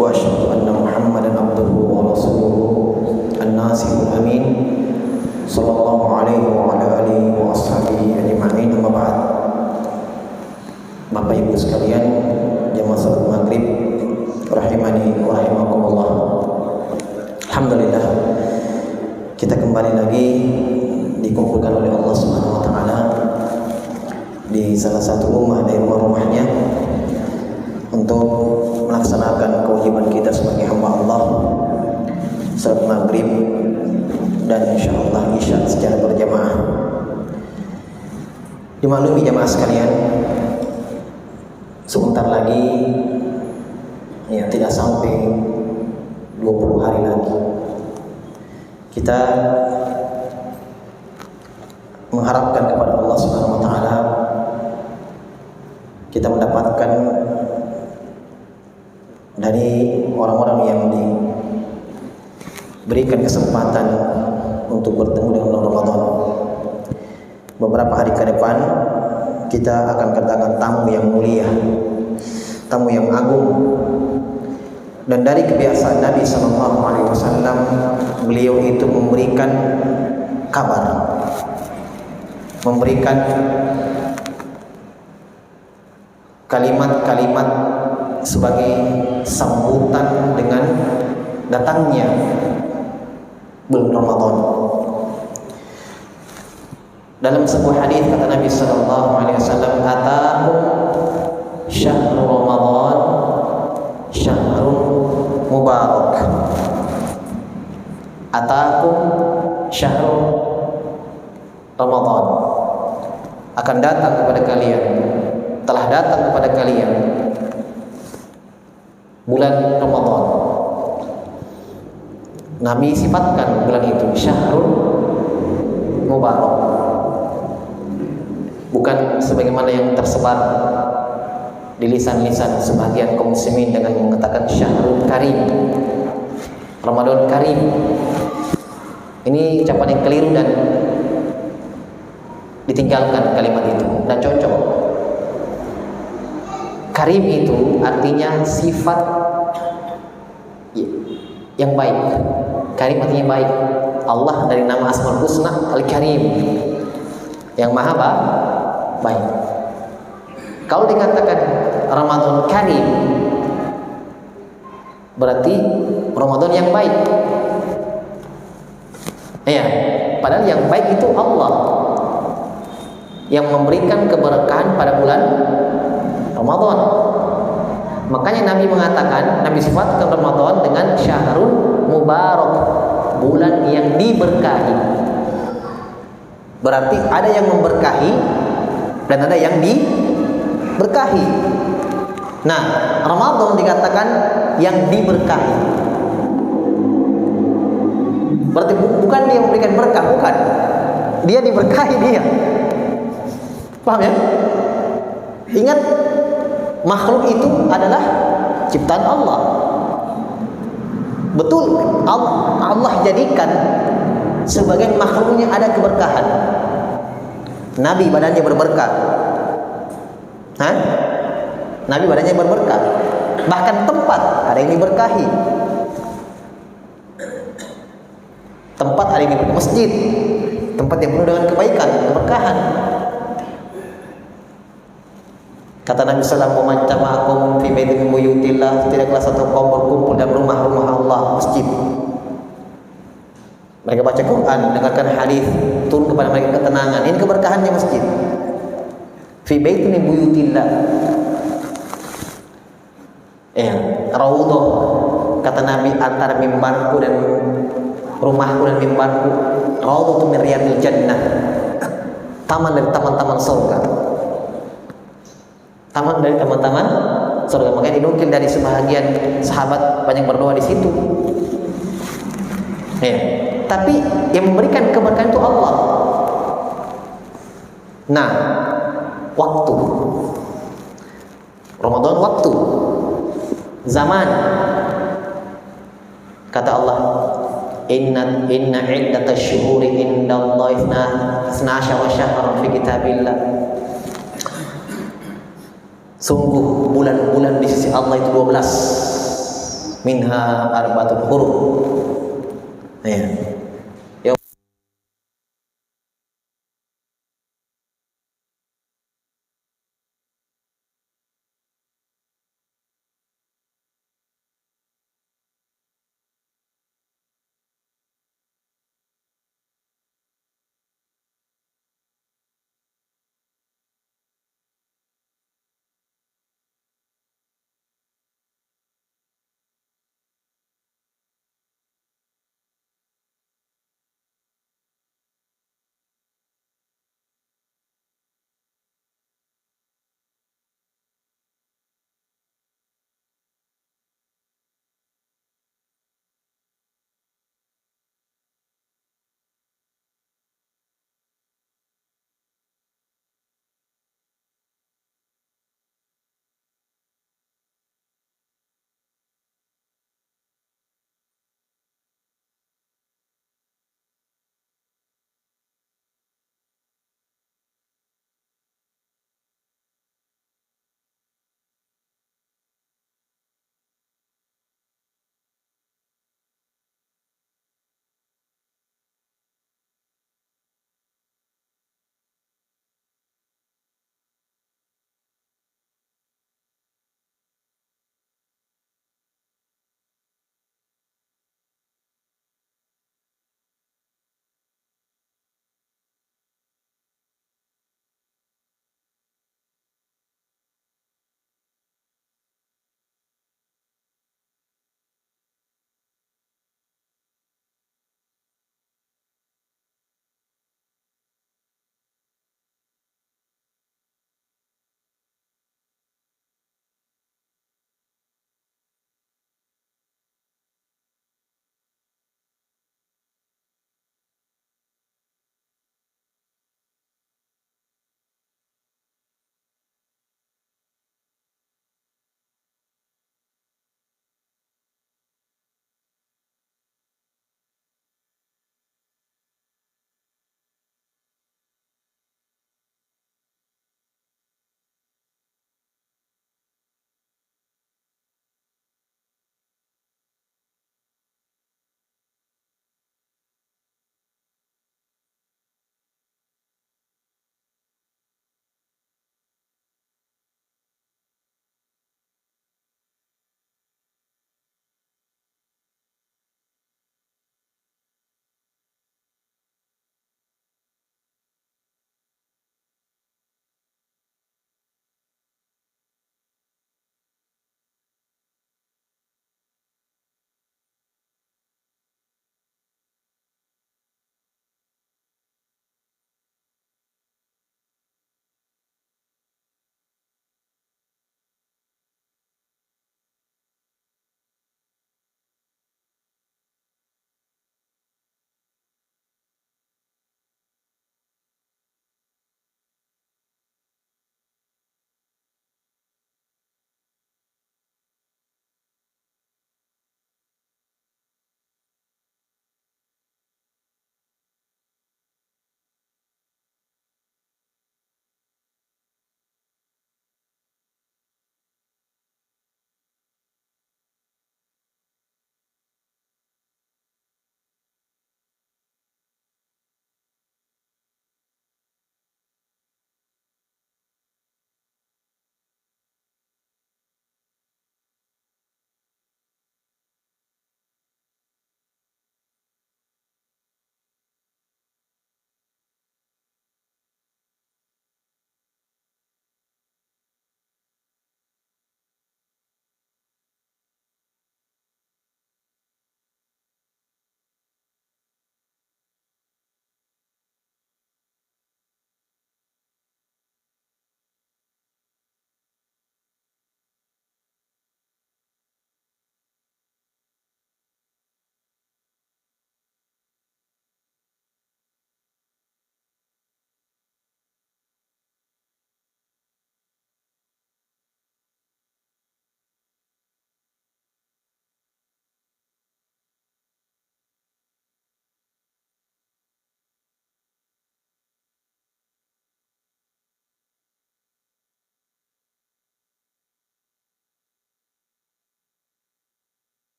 وأشهد أن محمدا عبده ورسوله الناصح الأمين صلى الله عليه وعلى آله وأصحابه أجمعين. أما بعد. Bapak Ibu sekalian, jamaah salat maghrib rahimani wa rahimakumullah. Alhamdulillah, kita kembali lagi dikumpulkan oleh Allah Subhanahu wa taala di salah satu rumah dari rumah-rumahnya untuk melaksanakan kewajiban kita sebagai hamba Allah, salat maghrib dan insyaallah isya secara berjamaah. Dimaklumi jamaah sekalian, sebentar lagi ya tidak sampai 20 hari lagi kita mengharapkan kepada Allah Subhanahu wa taala kita mendapatkan dari orang-orang yang diberikan kesempatan untuk bertemu dengan bulan Ramadan. Beberapa hari ke depan kita akan kedatangan tamu yang mulia, tamu yang agung. Dan dari kebiasaan Nabi SAW, beliau itu memberikan kabar, memberikan kalimat-kalimat sebagai sambutan dengan datangnya bulan Ramadan. Dalam sebuah hadis kata Nabi SAW, "Atakum syahrul Ramadan syahrun mubarak." Atakum syahrul Ramadan, akan datang kepada kalian, telah datang kepada kalian bulan Ramadan. Nabi sifatkan bulan itu syahrul mubarak, bukan sebagaimana yang tersebar di lisan-lisan sebagian kaum muslimin dengan mengatakan syahrul karim, Ramadan karim. Ini ucapan yang keliru dan ditinggalkan kalimat itu, dan cocok. Karim itu artinya sifat yang baik. Karim artinya baik. Allah dari nama Asmaul Husna Al-Karim, yang maha baik. Kalau dikatakan Ramadan Karim, berarti Ramadan yang baik. Ya, padahal yang baik itu Allah yang memberikan keberkahan pada bulan Ramadan. Makanya Nabi mengatakan, Nabi sifatkan Ramadan dengan syahrul mubarak, bulan yang diberkahi. Berarti ada yang memberkahi dan ada yang diberkahi. Nah, Ramadan dikatakan yang diberkahi. Berarti bukan dia memberikan berkah, bukan. Dia diberkahi dia. Paham ya? Ingat, makhluk itu adalah ciptaan Allah. Betul, Allah jadikan sebagian makhluknya ada keberkahan. Nabi badannya berberkah. Nabi badannya berberkah. Bahkan tempat ada yang diberkahi. Tempat ada yang diberkahi. Masjid, tempat yang penuh dengan kebaikan, keberkahan. Kata Nabi SAW, "Majtama'akum fi baitin min buyutillah", tidaklah satu kaum berkumpul dalam rumah-rumah Allah, masjid. Mereka baca Quran, dengarkan hadis, turun kepada mereka ketenangan. Ini keberkahannya masjid. Fi baitin min buyutillah. Raudhah, kata Nabi, antara mimbarku dan rumahku dan mimbarku, raudhah min riyadil jannah. Taman dari taman-taman surga. Taman dari taman-taman surga. Makanya dinukil dari sebahagian sahabat banyak berdoa di situ. Tapi yang memberikan keberkahan itu Allah. Nah, waktu Ramadan, waktu, zaman. Kata Allah, Inna iddatash syuhuri indallahi 12 syahran fi kitabillah. Sungguh bulan-bulan di sisi Allah itu 12. minha arba'atul hurum. Ya.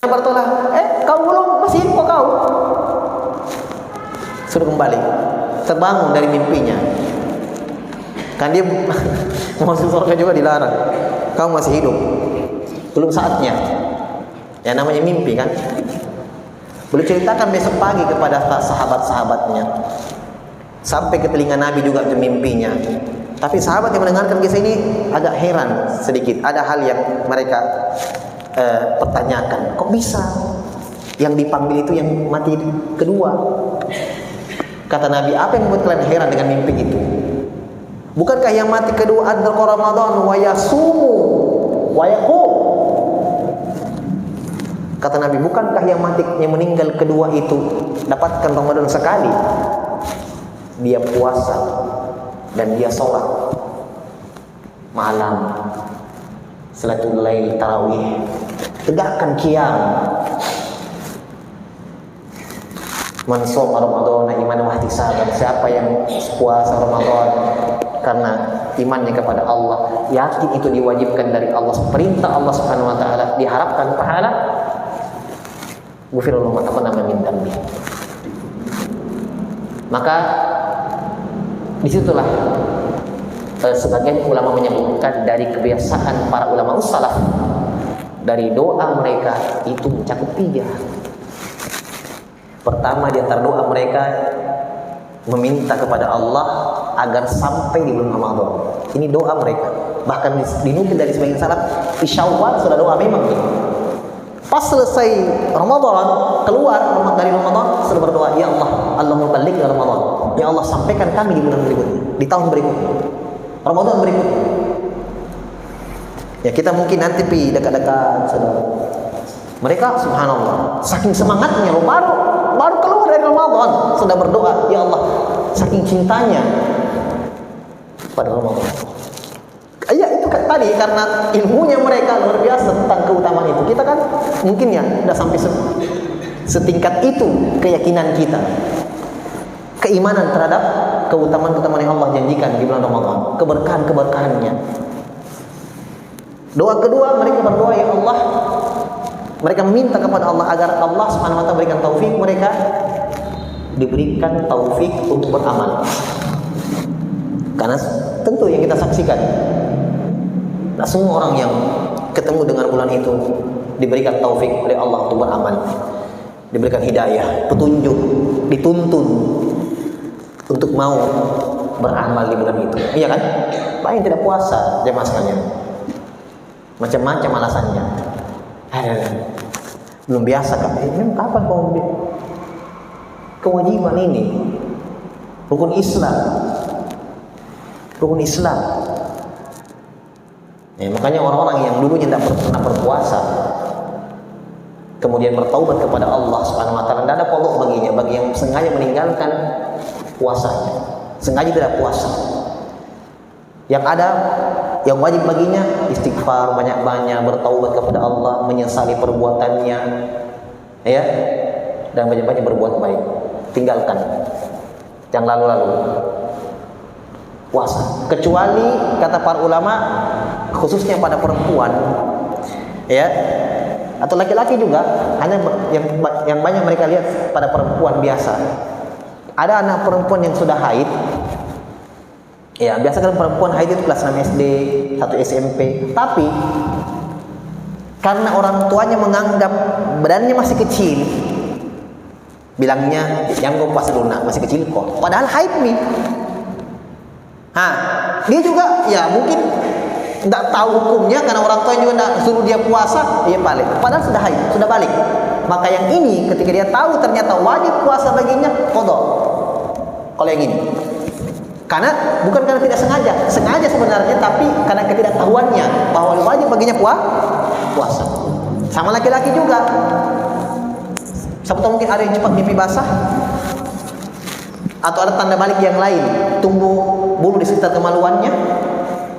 bertolak, kau belum, masih info kau. Sudah kembali, terbangun dari mimpinya. Kan dia masuk surga juga dilarang. Kau masih hidup, belum saatnya. Ya namanya mimpi kan. Beliau ceritakan besok pagi kepada sahabat-sahabatnya. Sampai ke telinga Nabi juga itu mimpinya. Tapi sahabat yang mendengarkan kisah ini agak heran sedikit. Ada hal yang mereka pertanyakan. Kok bisa yang dipanggil itu yang mati kedua? Kata Nabi, apa yang membuat kalian heran dengan mimpi itu? Bukankah yang mati kedua adalah Ramadan wa yasumu wa yaqum? Kata Nabi, bukankah yang mati, yang meninggal kedua itu dapatkan Ramadan sekali? Dia puasa dan dia sholat malam, salatul lail, tarawih, tegakkan qiyam. Man shoma Ramadan imanan wa ihtisaban, siapa yang puasa Ramadan karena imannya kepada Allah, yakin itu diwajibkan dari Allah, perintah Allah Subhanahu wa taala, diharapkan pahala, ghufirallahu ma taqaddama min dzambi. Maka disitulah sebagian ulama menyebutkan dari kebiasaan para ulama salaf, dari doa mereka itu mencakup 3. Pertama, di antara doa mereka meminta kepada Allah agar sampai di bulan Ramadan. Ini doa mereka. Bahkan dinukil dari sebagian salaf, di Syawal sudah doa memang ini. Pas selesai Ramadan, keluar dari Ramadan, sudah berdoa, ya Allah, Allahumma ballighna Ramadan. Ya Allah, sampaikan kami di bulan berikutnya, di tahun berikutnya, Ramadan berikutnya. Ya kita mungkin nanti dekat-dekat sudah. Mereka subhanallah, saking semangatnya, baru keluar dari Ramadan sudah berdoa, ya Allah, saking cintanya pada Ramadan. Ya itu kan tadi, karena ilmunya mereka luar biasa tentang keutamaan itu. Kita kan mungkin ya udah sampai setingkat itu keyakinan kita, keimanan terhadap keutamaan-keutamaan yang Allah janjikan di bulan Ramadan, keberkahan-keberkahannya. Doa kedua, mereka berdoa, ya Allah, mereka meminta kepada Allah agar Allah Subhanahu wa taala berikan taufik, mereka diberikan taufik untuk beramal. Karena tentu yang kita saksikan, tak semua orang yang ketemu dengan bulan itu diberikan taufik oleh Allah untuk beramal, diberikan hidayah, petunjuk, dituntun untuk mau beramal di bulan itu. Iya kan? Banyak tidak puasa jemaah sekalian, macam-macam alasannya. Belum biasa kan? Ini kapan kau kewajiban ini? Rukun Islam. Ya, makanya orang-orang yang dulunya tidak pernah berpuasa, kemudian bertaubat kepada Allah Subhanahu wa taala, tidak ada kodok baginya, bagi yang sengaja meninggalkan puasanya, sengaja tidak puasa. Yang ada, yang wajib baginya istighfar banyak-banyak, bertaubat kepada Allah, menyesali perbuatannya, ya, dan banyak-banyak berbuat baik. Tinggalkan yang lalu-lalu. Puasa, kecuali kata para ulama, khususnya pada perempuan, ya, atau laki-laki juga, hanya yang banyak mereka lihat pada perempuan biasa. Ada anak perempuan yang sudah haid. Ya, biasa kan perempuan haid itu kelas 6 SD, 1 SMP. Tapi karena orang tuanya menganggap badannya masih kecil, bilangnya, yang gue puasa dulu nak, masih kecil kok. Padahal haid nih. Dia juga ya mungkin tidak tahu hukumnya, karena orang tuanya juga tidak suruh dia puasa, dia balik. Padahal sudah haid, sudah balik. Maka yang ini ketika dia tahu ternyata wajib puasa baginya, qadha. Kalau yang ini, karena bukan karena tidak sengaja sebenarnya, tapi karena ketidaktahuannya bahwa wajib baginya puasa. Sama laki-laki juga. Siapa tahu mungkin ada yang cepat mimpi basah, atau ada tanda balik yang lain, tumbuh bulu di sekitar kemaluannya,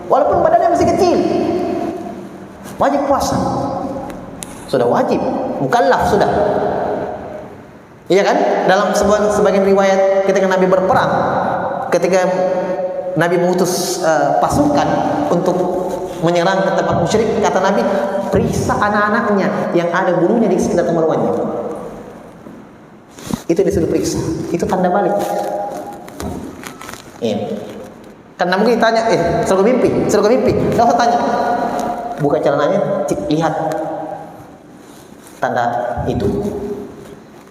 walaupun badannya masih kecil, wajib puasa. Sudah wajib, mukallaf sudah. Iya kan? Dalam sebagian riwayat ketika Nabi berperang, ketika Nabi mengutus pasukan untuk menyerang ke tempat musyrik, kata Nabi, periksa anak-anaknya yang ada burunya di sekitar kemaluannya. Itu disuruh periksa. Itu tanda balik. Karena mungkin ditanya, suruh mimpi. Nggak usah tanya. Buka celananya, lihat tanda itu.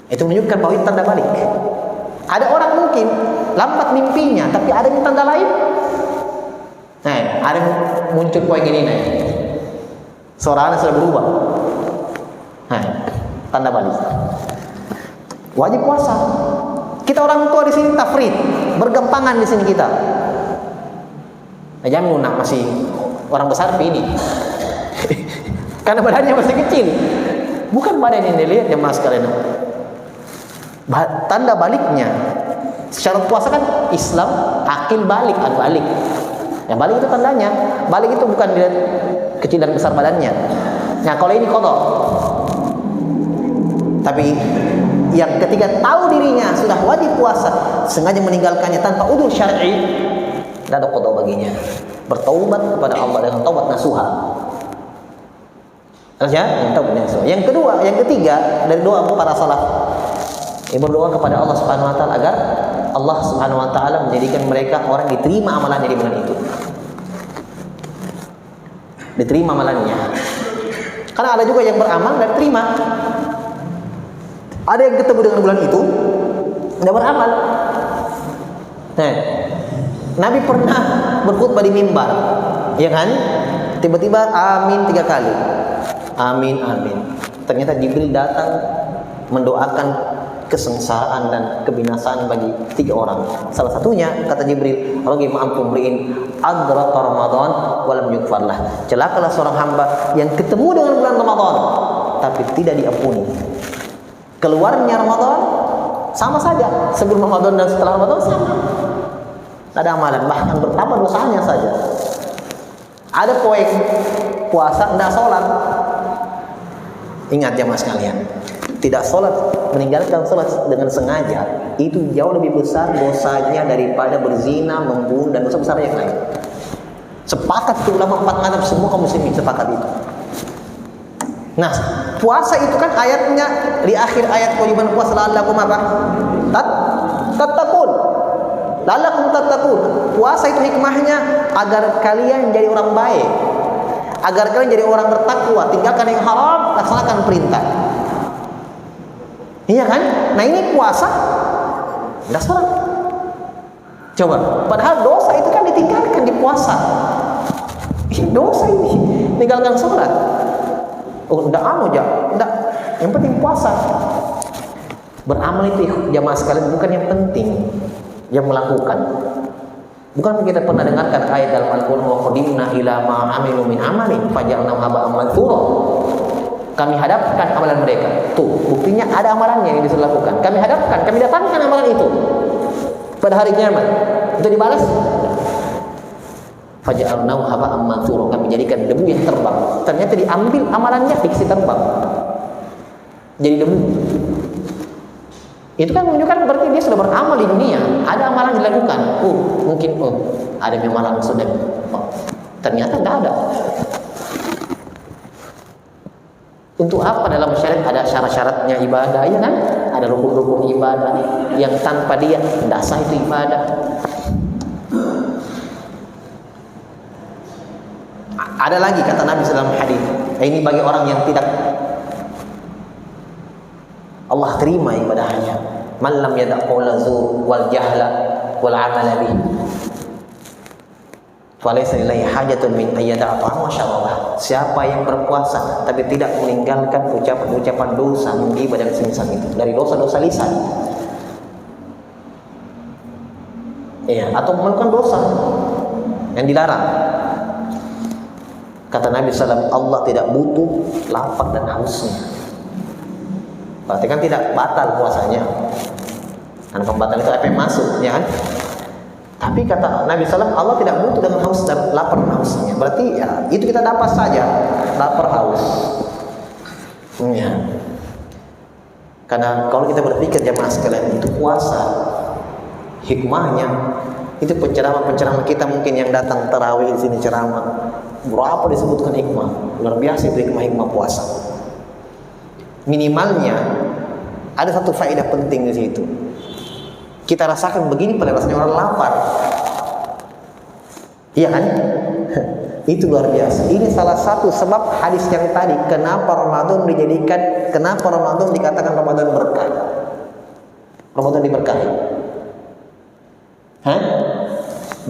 Itu menunjukkan bahwa itu tanda balik. Ada orang mungkin lambat mimpinya, tapi ada yang tanda lain. Nah, ada yang muncul poin ini, suaranya sudah berubah. Nah, tanda balik. Wajib puasa. Kita orang tua di sini tafrid, bergempangan di sini kita. Jangan lunak masih orang besar ini. Karena badannya masih kecil. Bukan badan yang dilihat jemaah sekalian. Tanda baliknya secara puasa kan Islam akil balik. Yang balik itu tandanya. Balik itu bukan dilihat kecil dan besar badannya. Nah, kalau ini qadha. Tapi yang ketiga tahu dirinya sudah wajib puasa, sengaja meninggalkannya tanpa udzur syar'i, tidak ada qadha baginya. Bertaubat kepada Allah dengan taubat nasuha. Yang kedua, yang ketiga dari doa para salaf, berdoa kepada Allah Subhanahu wa taala agar Allah Subhanahu wa taala menjadikan mereka orang diterima amalannya di bulan itu. Diterima amalannya. Karena ada juga yang beramal dan terima. Ada yang ketemu dengan bulan itu tidak beramal. Nah, Nabi pernah berkhutbah di mimbar, ya kan? Tiba-tiba amin 3 kali. Amin. Ternyata Jibril datang mendoakan kesengsaraan dan kebinasaan bagi 3 orang. Salah satunya kata Jibril, "Ragim ampun mri'in adraka Ramadan wa lam yughfarlah." Celakalah seorang hamba yang ketemu dengan bulan Ramadan tapi tidak diampuni. Keluarnya Ramadan sama saja, sebelum Ramadan dan setelah Ramadan sama. Tidak ada amalan, bahkan bertambah dosanya saja. Ada poin puasa tidak sholat. Ingat jamaah sekalian, tidak sholat, meninggalkan sholat dengan sengaja itu jauh lebih besar dosanya daripada berzina, membunuh dan dosa besar yang lain. Sepakat itu ulama 4 mazhab, semua kaum muslimin sepakat itu. Nah, puasa itu kan ayatnya di akhir ayat kewajiban puasa, la'allakum tattaqun. La'allakum tattaqun. Puasa itu hikmahnya agar kalian jadi orang baik, agar kalian jadi orang bertakwa, tinggalkan yang haram, laksanakan perintah. Iya kan? Nah, ini puasa enggak sholat. Coba, padahal dosa itu kan ditinggalkan di puasa. Dosa ini tinggalkan sholat. Oh, enggak enggak. Yang penting puasa. Beramal itu jamaah sekalian bukan yang penting, yang melakukan. Bukan kita pernah dengarkan ayat dalam Al-Qur'an, wa qadimna ila ma 'amilu min amalin faj'alnahu haba'an mantsura. Kami hadapkan amalan mereka. Tuh, buktinya ada amalannya yang disuruh lakukan. Kami hadapkan, kami datangkan amalan itu pada hari kiamat. Itu dibalas. Faj'alnahu haba'an mantsura. Kami jadikan debu yang terbang. Ternyata diambil amalannya diksi terbang. Jadi debu. Itu kan menunjukkan berarti dia sudah beramal di dunia. Ada amalan dilakukan. Mungkin ada amalan sudah. Ternyata tidak ada. Untuk apa dalam syariat ada syarat-syaratnya ibadah, ya kan? Ada rukun-rukun ibadah yang tanpa dia tidak sah itu ibadah. Ada lagi kata Nabi dalam hadis. Ini bagi orang yang tidak Allah terima ibadahnya. Man lam yada' qawla zur wal jahla wal 'amala bihi falaysa lillahi hajatun min ayyada'a ta'am wa syarabah. Siapa yang berpuasa tapi tidak meninggalkan ucapan-ucapan dosa, menggibah dan semisal itu dari dosa-dosa lisan, atau melakukan dosa yang dilarang, kata Nabi SAW, Allah tidak butuh lapar dan hausnya. Berarti kan tidak batal puasanya. Dan pembatal itu apa yang masuk, ya kan? Tapi kata Nabi SAW, Allah tidak butuh dengan haus dan lapar dan hausnya. Berarti ya itu kita dapat saja, lapar haus. Ya. Karena kalau kita berpikir jamaah sekalian, itu puasa hikmahnya Itu penceramah-penceramah kita mungkin yang datang tarawih di sini ceramah. Berapa disebutkan hikmah? Luar biasa itu hikmah puasa. Minimalnya ada satu faedah penting di situ. Kita rasakan begini pada rasanya orang lapar. Iya kan? Itu luar biasa. Ini salah satu sebab hadis yang tadi, kenapa Ramadan dikatakan Ramadan berkah. Ramadan diberkahi.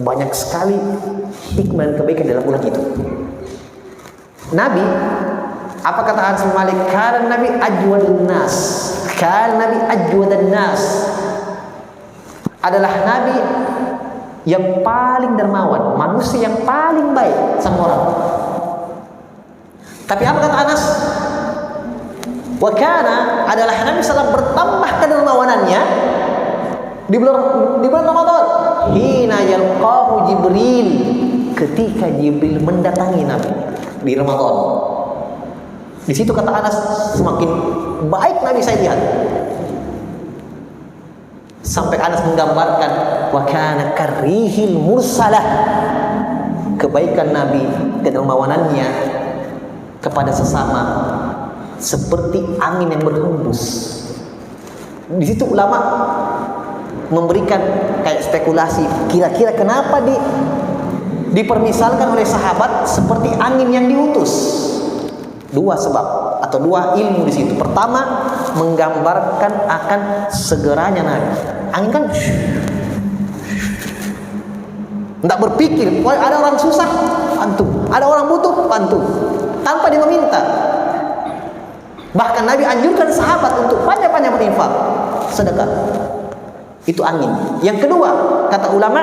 Banyak sekali hikmah dan kebaikan dalam bulan itu. Nabi, apa kata Anas bin Malik? Karena Nabi ajwadun nas. Adalah Nabi yang paling dermawan, manusia yang paling baik sama orang. Tapi apa kata Anas? Wa kana adalah Nabi SAW bertambah kedermawanannya di bulan Ramadan. Hina yalqahu Jibril, ketika Jibril mendatangi Nabi di Ramadan. Di situ kata Anas, semakin baik Nabi saya lihat. Sampai Anas menggambarkan wa kana karihil mursalah, kebaikan Nabi, kedermawanannya kepada sesama seperti angin yang berhembus. Di situ ulama memberikan kayak spekulasi, kira-kira kenapa dipermisalkan oleh sahabat seperti angin yang diutus. Dua sebab atau dua ilmu di situ. Pertama, menggambarkan akan segeranya Nabi. Angin kan tidak berpikir, ada orang susah, bantu. Ada orang butuh, bantu. Tanpa dia meminta. Bahkan Nabi anjurkan sahabat untuk banyak-banyak berinfak, sedekah. Itu angin. Yang kedua, kata ulama,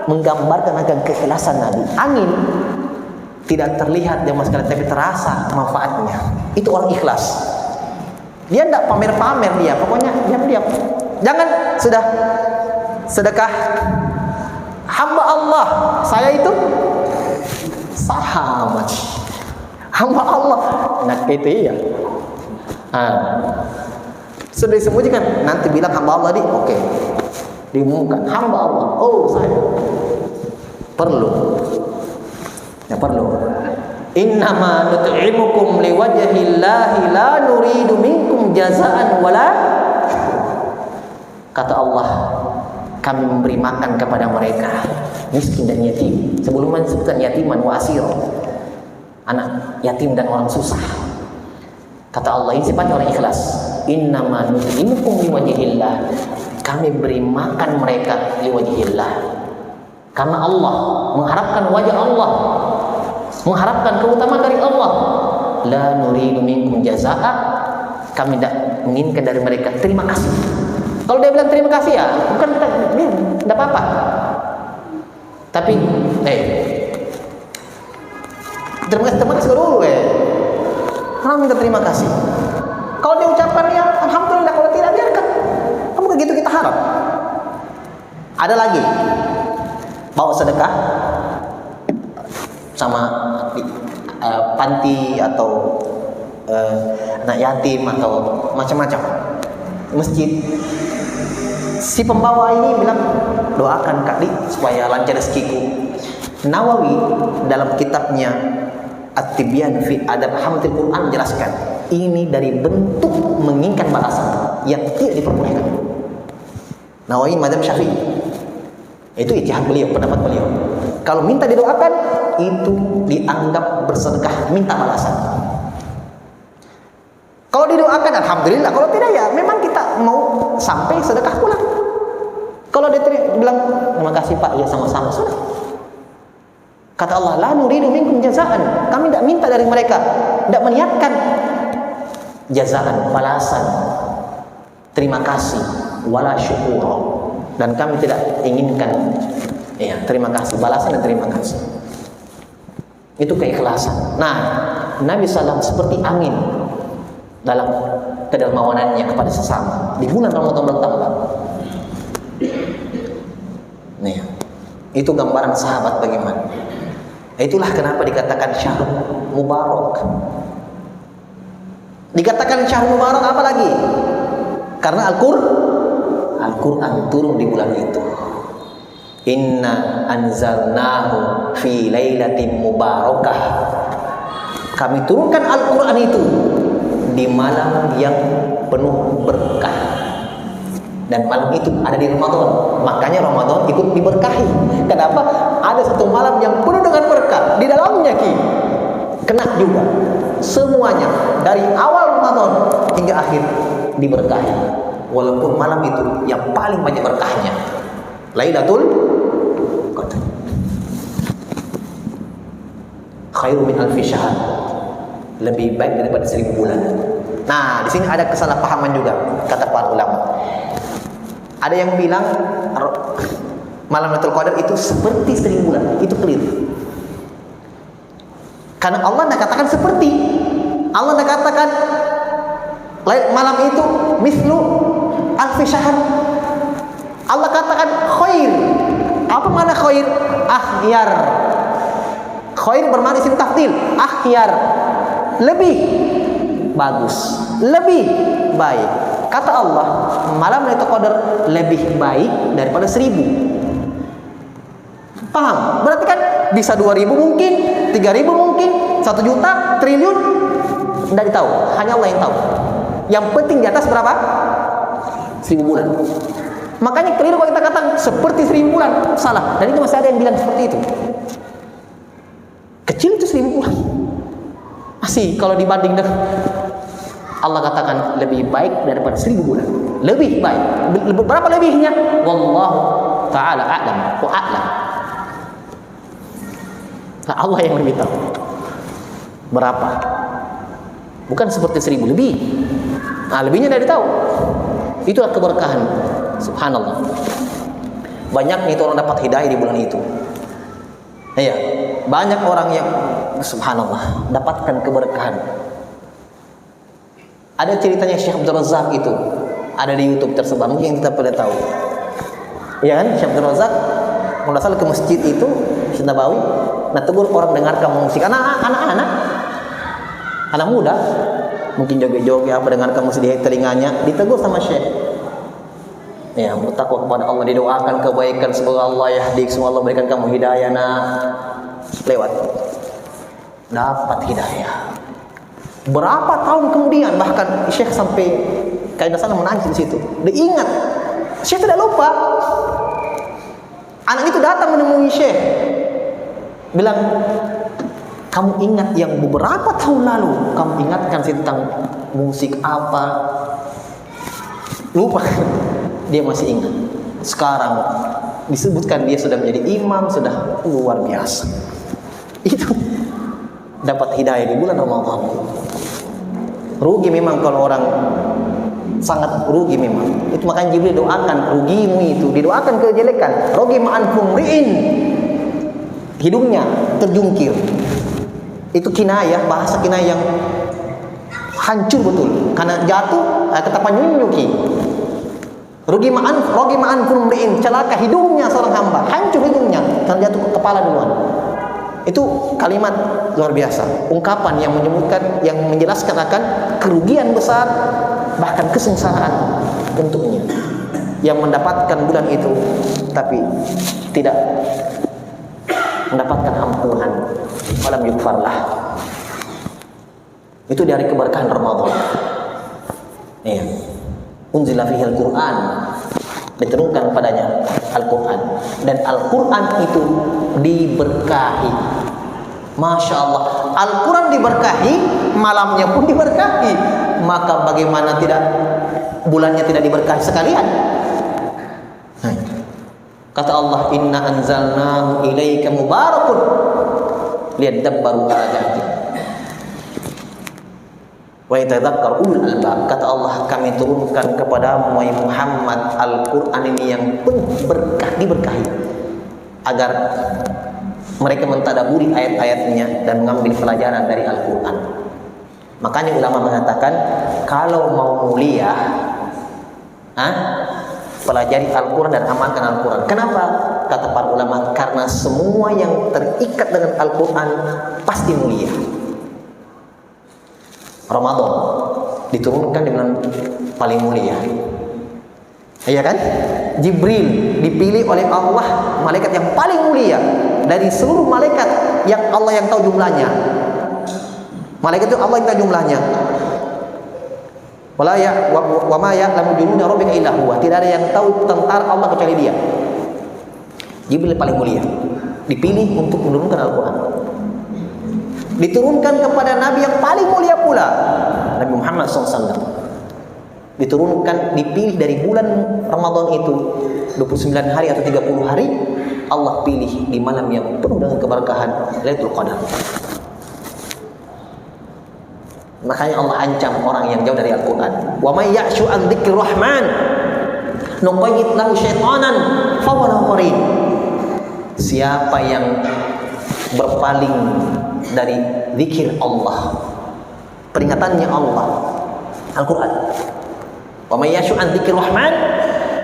menggambarkan akan keikhlasan Nabi. Angin tidak terlihat sama sekali, tapi terasa manfaatnya. Itu orang ikhlas. Dia tidak pamer-pamer, dia pokoknya diam-diam. Jangan sudah sedekah hamba Allah, saya itu sahabat hamba Allah. Nah itu ya. Sudah disembunyikan, nanti bilang hamba Allah oke. Diumumkan hamba Allah. Oh saya perlu. Ya perlu. Innama nut'imukum liwajhillahi la nuridu minkum jazaan wala. Kata Allah, kami memberi makan kepada mereka miskin dan yatim. Sebelumnya disebutkan yatiman wa asir, anak yatim dan orang susah. Kata Allah, ini sifatnya orang ikhlas. Innama nut'imukum liwajhillah, kami beri makan mereka liwajhillah, karena Allah, mengharapkan wajah Allah, mengharapkan keutamaan dari Allah. La nuridu minkum jazaa, kami tidak menginginkan dari mereka terima kasih. Kalau dia bilang terima kasih ya, bukan dia tidak apa-apa. Tapi terima kasih dulu Kamu minta terima kasih. Kalau dia ucapkan ya alhamdulillah, kalau tidak biarkan. Kamu begitu kita harap. Ada lagi, bawa sedekah sama panti atau anak yatim atau macam-macam masjid. Si pembawa ini bilang, doakan Kak Di supaya lancar rezekiku. Nawawi dalam kitabnya At-Tibyan fi Adab Hamdil Quran menjelaskan, ini dari bentuk menginginkan balasan yang tidak diperbolehkan. Nawawi mazhab Syafi'i. Itu ijtihad beliau, pendapat beliau. Kalau minta didoakan, itu dianggap bersedekah, minta balasan. Kalau didoakan alhamdulillah, kalau tidak ya memang kita mau sampai sedekah pulang. Kalau dia bilang terima kasih Pak, ya sama-sama, sudah. Kata Allah, la nuridu minkum jazaan, kami tidak minta dari mereka, tidak meniatkan jazaan, balasan, terima kasih, wala syukur, dan kami tidak inginkan terima kasih, balasan dan terima kasih. Itu keikhlasan. Nah, Nabi SAW seperti angin dalam kedermawanannya kepada sesama. Di bulan Ramadan bertambah. Nih, itu gambaran sahabat bagaimana. Itulah kenapa dikatakan syahrul mubarak. Dikatakan syahrul mubarak apa lagi? Karena Al-Quran turun di bulan itu. Inna anzalnahu fi lailatin mubarakah. Kami turunkan Al-Quran itu di malam yang penuh berkah. Dan malam itu ada di Ramadan. Makanya Ramadan ikut diberkahi. Kenapa? Ada satu malam yang penuh dengan berkah. Di dalamnya kena juga semuanya dari awal Ramadan hingga akhir diberkahi. Walaupun malam itu yang paling banyak berkahnya, Lailatul Qadar. Khairu min alfi syahr. Lebih baik daripada 1000 bulan. Nah, di sini ada kesalahpahaman juga kata para ulama. Ada yang bilang malam Lailatul Qadar itu seperti 1000 bulan. Itu keliru. Karena Allah tidak katakan seperti. Allah tidak katakan malam itu mislu alfi syahr. Allah katakan khair. Apa makna khair? Akhyar. Khair bermakna isim tafdil. Akhyar. Lebih bagus, lebih baik. Kata Allah, malam Lailatul Qadar lebih baik daripada 1000. Paham? Berarti kan bisa 2000 mungkin, 3000 mungkin, 1 juta, triliun, tidak ditahu. Hanya Allah yang tahu. Yang penting di atas berapa? 1000 bulan. Makanya keliru kalau kita katakan seperti 1000 bulan, salah. Dan itu masih ada yang bilang seperti itu. Kecil itu 1000 bulan. Masih kalau dibanding dengan Allah katakan lebih baik daripada 1000 bulan. Lebih baik. Berapa lebihnya? Wallahu ta'ala a'lam wa a'lam. Nah, Allah yang lebih tahu berapa. Bukan seperti 1000, lebih. Nah, lebihnya tidak tahu. Itulah keberkahan. Subhanallah. Banyak itu orang dapat hidayah di bulan itu. Iya, banyak orang yang subhanallah dapatkan keberkahan. Ada ceritanya Syekh Abdul Razak itu, ada di YouTube tersebar, mungkin kita pada tahu. Ya kan, Syekh Abdul Razak mulai ke masjid itu Masjid Nabawi, nah tegur orang dengarkan musik, anak muda, mungkin joget-joget apa dengarkan musik di telinganya, ditegur sama Syekh. Ya, bertakwa kepada Allah, didoakan kebaikan, semoga Allah yahdik, semoga Allah berikan kamu hidayah. Lewat, dapat hidayah. Berapa tahun kemudian, bahkan Syekh sampai kayak sana menangis di situ. Dia ingat, Syekh tidak lupa. Anak itu datang menemui Syekh, bilang, kamu ingat yang beberapa tahun lalu kamu ingatkan tentang musik apa? Lupa. Dia masih ingat. Sekarang disebutkan dia sudah menjadi imam, sudah luar biasa. Itu dapat hidayah di bulan Ramadan. Rugi memang kalau orang, sangat rugi memang. Itu makanya Jibril doakan rugimu itu, didoakan kejelekan. Rugi ma'ankum ri'in. Hidungnya terjungkir. Itu kinayah, bahasa kinayah yang hancur betul. Karena jatuh, kata nyunyuki. Rugi ma'an kumri'in, celaka hidungnya seorang hamba, hancur hidungnya, terjatuh ke kepala duluan. Itu kalimat luar biasa, ungkapan yang menyebutkan, yang menjelaskan akan kerugian besar, bahkan kesengsaraan untuknya yang mendapatkan bulan itu, tapi tidak mendapatkan ampunan. Falam yukfarlah. Itu dari keberkahan Ramadan. Iya. Unzila fihil Quran, diturunkan padanya Al-Quran, dan Al-Quran itu diberkahi. Masya Allah, Al-Quran diberkahi, malamnya pun diberkahi. Maka bagaimana tidak bulannya tidak diberkahi sekalian? Kata Allah, inna anzalnahu ilaika mubarakun liyadabbaru ayatihi wa yatadzakkar ulul albab. Kata Allah, kami turunkan kepadamu Muhammad Al-Quran ini yang penuh berkah, diberkahi, agar mereka mentadaburi ayat-ayatnya dan mengambil pelajaran dari Al-Quran. Makanya ulama mengatakan, kalau mau mulia, pelajari Al-Quran dan amalkan Al-Quran. Kenapa? Kata para ulama, karena semua yang terikat dengan Al-Quran pasti mulia. Ramadan diturunkan di bulan paling mulia. Iya kan? Jibril dipilih oleh Allah, malaikat yang paling mulia dari seluruh malaikat yang Allah yang tahu jumlahnya. Malaikat itu Allah yang tahu jumlahnya. Wala ya wa ma ya'lamu junuda rabbika illa huwa. Tidak ada yang tahu tentara Allah kecuali Dia. Jibril paling mulia, dipilih untuk menurunkan Al-Qur'an. Diturunkan kepada nabi yang paling mulia pula, Nabi Muhammad SAW. Diturunkan, dipilih dari bulan Ramadan itu 29 hari atau 30 hari, Allah pilih di malam yang penuh dengan keberkahan, Lailatul Qadar. Makanya Allah ancam orang yang jauh dari Al-Quran. Wa may ya'shu an dzikrir rahman nuqayyid lahu syaitanan fa huwa lahu qarin. Siapa yang berpaling dari zikir Allah, peringatannya Allah, Al-Quran. Wa may ya'shu an dzikrir rahman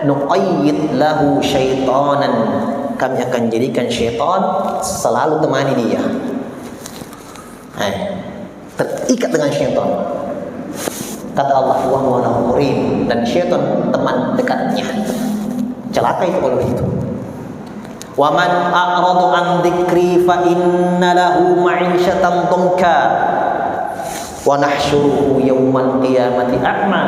nuqayyid lahu syaitanan. Kami akan jadikan syaitan selalu temani dia. Terikat dengan syaitan. Kata Allah, wa huwa lahu qarin, dan syaitan teman dekatnya. Celaka itu kalau begitu. Wa man a'radu an dzikri fa inna lahu ma'isyatan dhanka wa nahsyuruhu yaumal qiyamati a'ma.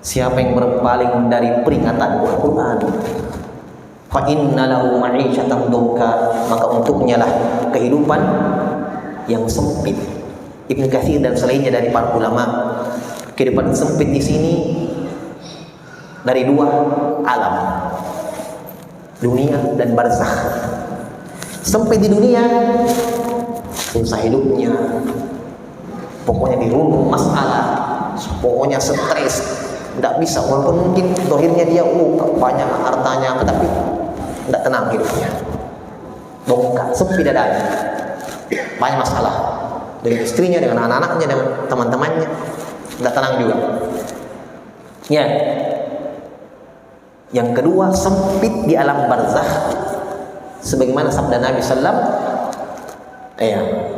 Siapa yang berpaling dari peringatan Al-Quran, fa inna lahu ma'isyatan dhanka, maka untuknya lah kehidupan yang sempit. Ibnu Katsir dan selainnya dari para ulama, kehidupan sempit di sini dari dua alam, dunia dan barzakh. Sempit di dunia, susah hidupnya, pokoknya dirundung masalah, pokoknya stres, tidak bisa, walaupun mungkin dohirnya dia banyak hartanya, tetapi tidak tenang hidupnya, bongkar, sempit dadanya, banyak masalah dengan istrinya, dengan anak-anaknya, dengan teman-temannya, tidak tenang juga. Ya. Yang kedua, sempit di alam barzakh, sebagaimana sabda Nabi Sallam,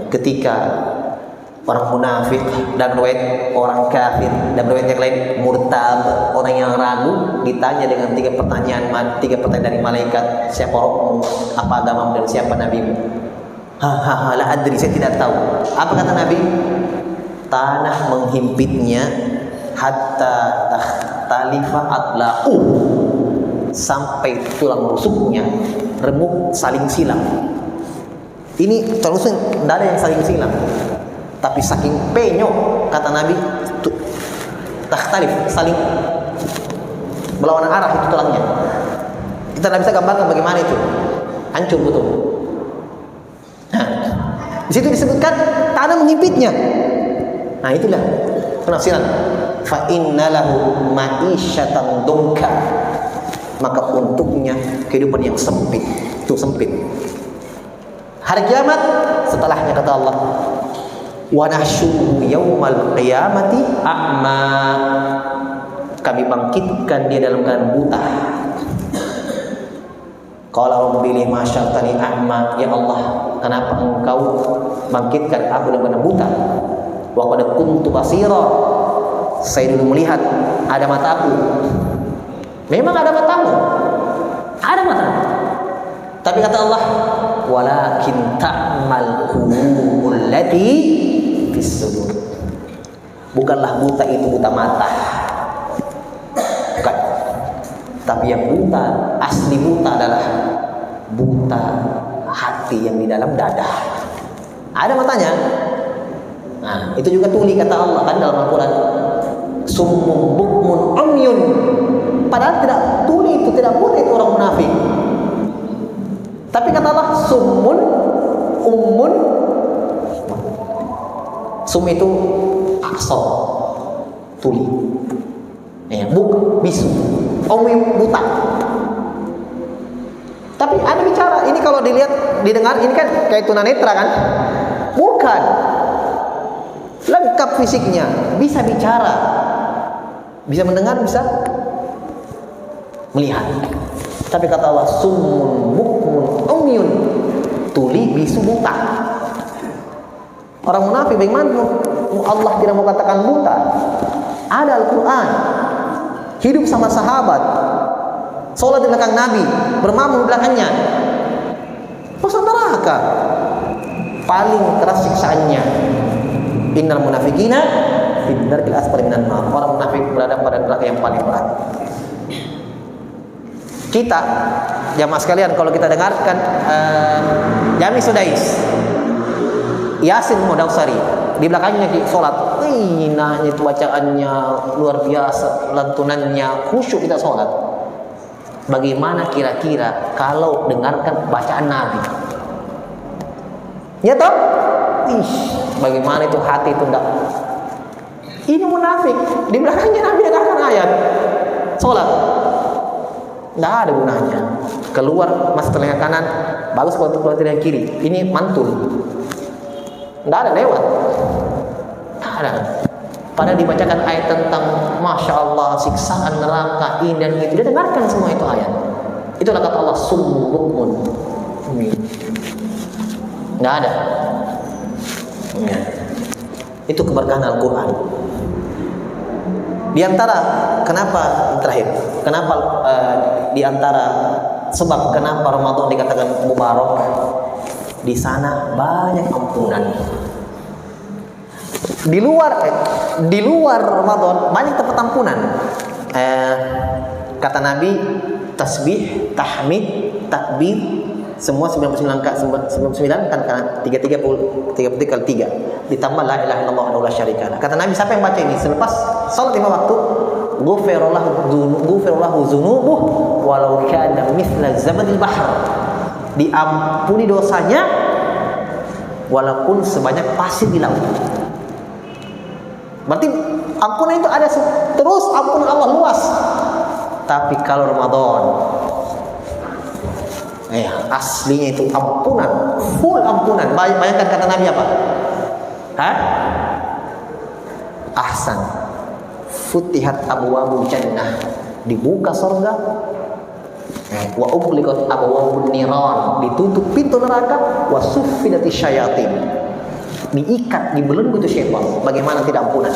ketika orang munafik dan riwayat orang kafir dan riwayat yang lain murtab, orang yang ragu, ditanya dengan tiga pertanyaan dari malaikat, siapa rohmu, apa agamamu, dan siapa nabimu? La adri, saya tidak tahu. Apa kata Nabi? Tanah menghimpitnya hatta takhtalifa adla'u, sampai tulang rusuknya remuk saling silang. Ini terus tidak ada yang saling silang, tapi saking penyok, kata Nabi, takhtalif, saling berlawanan arah itu tulangnya. Kita tidak bisa gambarkan bagaimana itu, hancur betul. Di situ disebutkan tanah menghimpitnya. Nah, itulah penafsiran. Fa innalahu ma'isyatan dhanka, maka untuknya kehidupan yang sempit. Itu sempit. Hari kiamat setelahnya kata Allah, wa nahsyuruhu yaumal qiyamati a'ma, kami bangkitkan dia dalam keadaan buta. Qala rabbi lima syartani a'ma, ya Allah, kenapa engkau bangkitkan aku dalam keadaan buta? Wa qad kuntu basira, saya dulu melihat, ada mataku. Memang ada matamu, ada matamu. Tapi kata Allah, walakin ta'mal qulubul lati fis sudur. Bukanlah buta itu buta mata, bukan. Tapi yang buta, asli buta adalah buta hati yang di dalam dada. Ada matanya. Nah, itu juga tuli kata Allah kan dalam Al-Quran. Summun bukmun umyun. Padahal tidak tuli itu, tidak buta itu orang munafik. Tapi kata Allah, summun, ummun. Sum itu aksor, tuli. Buk, bisu. Umum, buta. Tapi ada bicara. Ini kalau dilihat, didengar, ini kan kayak tunanetra kan? Bukan. Lengkap fisiknya, bisa bicara, bisa mendengar, bisa melihat. Tapi kata Allah, summun bukmun umyun, tuli bisu buta. Orang munafik bagaimana Allah tidak mau katakan buta? Ada Al-Quran. hidup sama sahabat, sholat di belakang Nabi, bermakmum di belakangnya, masuk neraka. Paling keras siksaannya. Innal munafiqina fi darkil asfali minan nar. Orang munafik berada pada neraka yang paling berat. Kita jamaah sekalian, kalau kita dengarkan Jami Sudais, Yasin Mudausari, di belakangnya di sholat, nahnya itu bacaannya luar biasa, lantunannya, khusyuk kita sholat. Bagaimana kira-kira kalau dengarkan bacaan Nabi? Ya toh? Bagaimana itu hati itu enggak? Ini munafik. Di belakangnya Nabi dengarkan ayat sholat, enggak ada gunanya. Keluar masuk telinga kanan, bagus kalau keluar telinga kiri. Ini mantul, enggak ada lewat. Enggak ada. Padahal dibacakan ayat tentang Masya Allah, siksaan neraka, ini dan itu. Dia dengarkan semua itu ayat. Itulah kata Allah, summun. Nggak ada. Ya. Itu keberkahan Al-Quran. Di antara, kenapa terakhir? Kenapa di antara sebab kenapa Ramadan dikatakan mubarak? Di sana banyak ampunan. Di luar Ramadan banyak tempat ampunan. Kata Nabi, tasbih, tahmid, takbir, semua 99 kan, karena 33 kali 3 ditambah la ilaha illallah wa la syarikalah. Kata Nabi, siapa yang baca ini selepas salat 5 waktu, ghufirallahu dzunubuh walau kana mithla zabadil bahr. Diampuni dosanya walaupun sebanyak pasir di laut. Berarti ampunan itu ada terus, ampunan Allah luas. Tapi kalau Ramadan, aslinya itu ampunan, full ampunan. Bayangkan kata Nabi apa? Ahsan, futihat abwabul jannah, dibuka surga. Wa ughliqat abwabun niran, ditutup pintu neraka. Wa suffidatis syayatin, diikat, dibelenggu itu syaitan. Bagaimana tidak ampunan?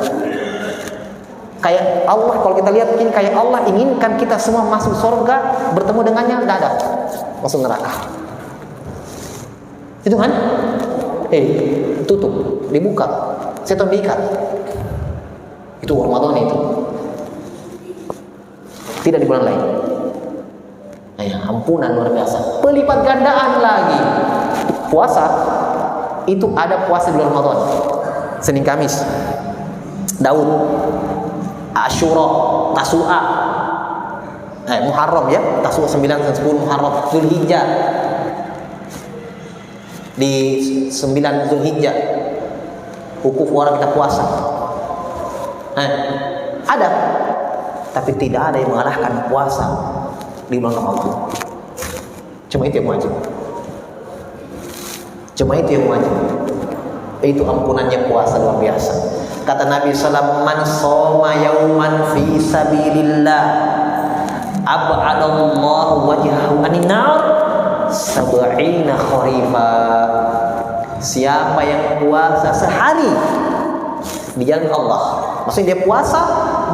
Kayak Allah, kalau kita lihat ini kayak Allah inginkan kita semua masuk surga, bertemu dengannya, tidak ada, masuk neraka. Itu kan? Tutup, dibuka, setan diikat. Itu Ramadan itu. Tidak di bulan lain. Ampunan luar biasa. Pelipat gandaan lagi. Puasa itu ada puasa di bulan Ramadan. Senin Kamis, Daud, Asyura, Tasu'a, Muharram ya, Tasu'a 9 dan 10 Muharram, Zulhijjah. Di 9 Zulhijjah wukuf orang kita puasa. Ada, tapi tidak ada yang mengalahkan puasa di bulan Ramadan. Cuma itu yang wajib. Itu ampunannya puasa luar biasa. Kata Nabi sallallahu alaihi wasallam, man shoma yauman fi sabilillah ab'adallahu wajhahu anin nar 70 kharifa. Siapa yang puasa sehari di jalan Allah, maksudnya dia puasa,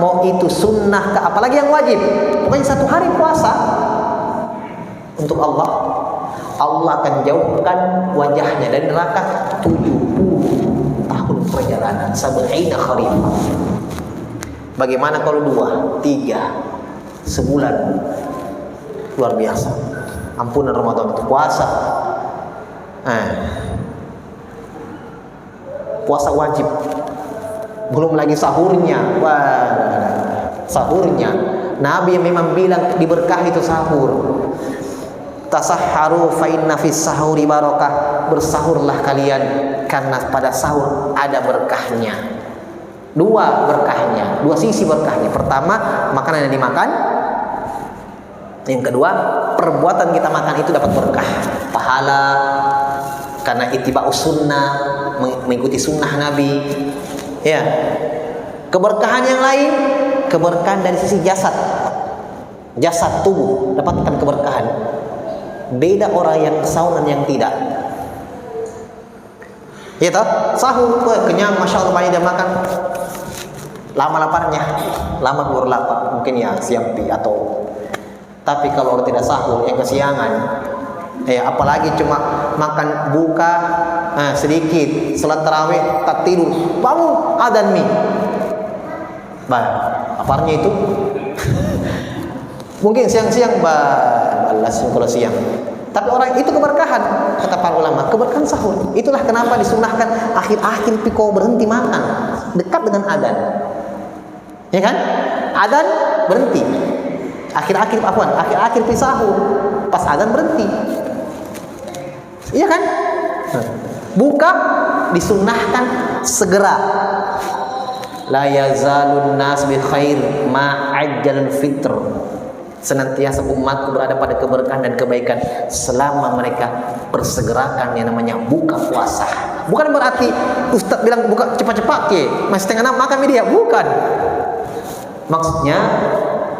mau itu sunnah ke apalagi yang wajib, pokoknya 1 hari puasa untuk Allah, Allah akan jauhkan wajahnya dari neraka 70 tahun perjalanan, 70 kharifah. Bagaimana kalau 2, 3 sebulan? Luar biasa. Ampunan Ramadan itu puasa. Puasa wajib. Belum lagi sahurnya. Wah, sahurnya. Nabi memang bilang diberkah itu sahur. Tasahharu fa inna fis sahuri barakah. Bersahurlah kalian karena pada sahur ada berkahnya. 2 berkahnya, 2 sisi berkahnya. Pertama, makanan yang dimakan. Yang kedua, perbuatan kita makan itu dapat berkah, pahala karena ittiba'us sunnah, mengikuti sunnah Nabi. Ya. Keberkahan yang lain, keberkahan dari sisi jasad tubuh, dapatkan keberkahan. Beda orang yang sahur dan yang tidak. Ya toh, sahur kenyang, masya Allah, banyak dia makan. lama laparnya, lama baru lapar, mungkin ya siang atau. Tapi kalau orang tidak sahur yang kesiangan, apalagi cuma makan buka sedikit, salat tarawih, tak tidur, bangun adzan mie, laparnya itu. Mungkin siang-siang balas kalau siang. Tapi orang itu keberkahan, kata para ulama, keberkahan sahur. Itulah kenapa disunahkan akhir-akhir piko berhenti makan, dekat dengan adzan. Ya kan? Adzan berhenti. Akhir-akhir sahur, pas adzan berhenti. Iya kan? Buka disunahkan segera. La yazalun nas bi khair ma ajjalul fitr. Senantiasa umatku berada pada keberkahan dan kebaikan selama mereka persegerakan yang namanya buka puasa. Bukan berarti Ustaz bilang buka cepat-cepat masih setengah 6 makan media, bukan. Maksudnya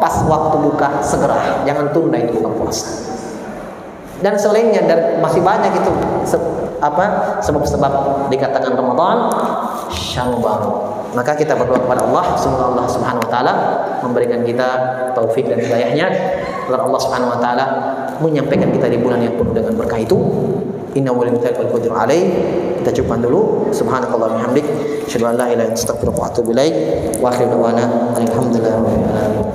pas waktu buka segera, jangan tunda itu buka puasa. Dan selainnya masih banyak itu sebab-sebab dikatakan Ramadan syahrul baru. Maka kita berdoa kepada Allah, semoga Allah Subhanahu wa taala memberikan kita taufik dan hidayahnya agar Allah Subhanahu wa taala menyampaikan kita di bulan yang penuh dengan berkah itu. Inna walillahi wal qadiru alaih. Kita cukupkan dulu. Subhanakallah bihamdik, asyhadu an la ilaha illa anta astaghfiruka wa atubu ilaik. Wa akhiru da'wana alhamdulillahi rabbil alamin.